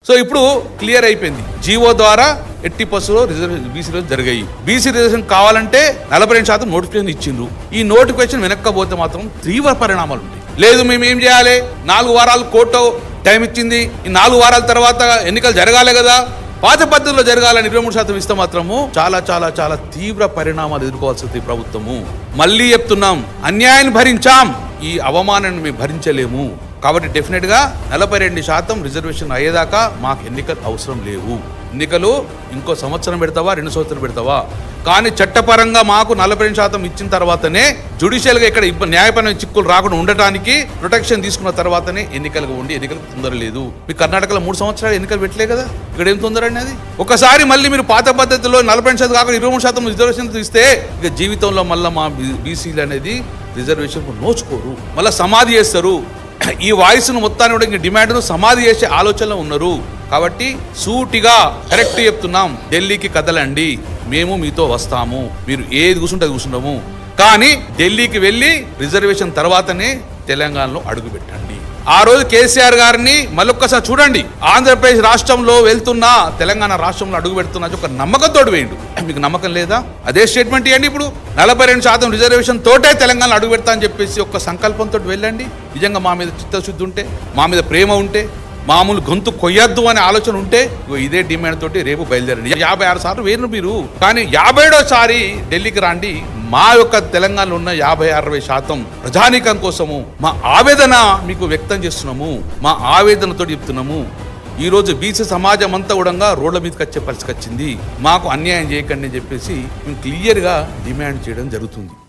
So ఇప్పుడు clear అయిపోయింది. GO ద్వారా 80% బీసీ జరిగాయి. బీసీ రిజర్వేషన్ కావాలంటే 42% నోటిఫికేషన్ ఇచ్చిండ్రు. ఈ నోటిఫికేషన్ వెనక్కపోతే మాత్రం తీవ్ర పరిణామాలు ఉంటాయి. లేదు మేము ఏం చేయాలి, 4 వారాలు కోర్టు టైం ఇచ్చింది, ఈ 4 వారాల తర్వాత ఎన్నికలు జరగాలి కదా, పాత పద్ధతిలో జరగాలని 23% ఇస్తే మాత్రము చాలా చాలా చాలా తీవ్ర పరిణామాలు ఎదుర్కోవాల్సింది ప్రభుత్వము. మళ్ళీ చెప్తున్నాం, అన్యాయాన్ని భరించాం, ఈ అవమానాన్ని మేము భరించలేము. కాబట్టి డెఫినెట్ గా 42% రిజర్వేషన్ అయ్యేదాకా మాకు ఎన్నికలు అవసరం లేవు. ఎన్నికలు ఇంకో సంవత్సరం పెడతావా, 2 సంవత్సరాలు పెడతావా, కానీ చట్టపరంగా మాకు 42% ఇచ్చిన తర్వాతనే జుడిషియల్ గా ఇక్కడ న్యాయపరమైన చిక్కులు రాకుండా ఉండటానికి ప్రొటెక్షన్ తీసుకున్న తర్వాతనే ఎన్నికలకు ఉండి ఎన్నికలకు తొందర లేదు. మీ కర్ణాటకలో 3 సంవత్సరాలు ఎన్నికలు పెట్టలే కదా, ఇక్కడ ఏం తొందర అనేది. ఒకసారి మళ్ళీ మీరు పాత పద్ధతిలో 42% కాకుండా 23% రిజర్వేషన్ ఇస్తే ఇక జీవితంలో మళ్ళీ మా బీసీలు అనేది రిజర్వేషన్ నోచుకోరు, మళ్ళీ సమాధి చేస్తారు. ఈ వాయిస్ను మొత్తాన్ని కూడా ఇంక డిమాండ్ను సమాధి చేసే ఆలోచనలో ఉన్నారు. కాబట్టి సూటిగా కరెక్ట్ చెప్తున్నాం, ఢిల్లీకి కదలండి, మేము మీతో వస్తాము, మీరు ఏది కూర్చుంటే అది కూర్చున్నాము, కానీ ఢిల్లీకి వెళ్ళి రిజర్వేషన్ తర్వాతనే తెలంగాణలో అడుగు పెట్టండి. ఆ రోజు కేసీఆర్ గారిని మళ్ళొక్కసారి చూడండి, ఆంధ్రప్రదేశ్ రాష్ట్రంలో వెళ్తున్నా, తెలంగాణ రాష్ట్రంలో అడుగు పెడుతున్నా ఒక నమ్మకంతో వేయండు. మీకు నమ్మకం లేదా? అదే స్టేట్మెంట్ ఇవ్వండి. ఇప్పుడు 42% రిజర్వేషన్ తోటే తెలంగాణ అడుగు పెడతా అని చెప్పేసి ఒక సంకల్పంతో వెళ్ళండి. నిజంగా మా మీద చిత్తశుద్ధి ఉంటే, మా మీద ప్రేమ ఉంటే, మామూలు గొంతు కొయ్యొద్దు అనే ఆలోచన ఉంటే ఇదే డిమాండ్ తోటి రేపు బయలుదేరండి. 56 సార్లు వేరు మీరు, కానీ 57సారి ఢిల్లీకి రాండి. మా యొక్క తెలంగాణలో ఉన్న 50-60% ప్రజానీకం కోసము మా ఆవేదన మీకు వ్యక్తం చేస్తున్నాము, మా ఆవేదనతో చెప్తున్నాము. ఈ రోజు బీసీ సమాజం అంతా కూడా రోడ్ల మీదకి వచ్చే పరిస్థితి వచ్చింది. మాకు అన్యాయం చేయకండి అని చెప్పేసి మేము క్లియర్గా డిమాండ్ చేయడం జరుగుతుంది.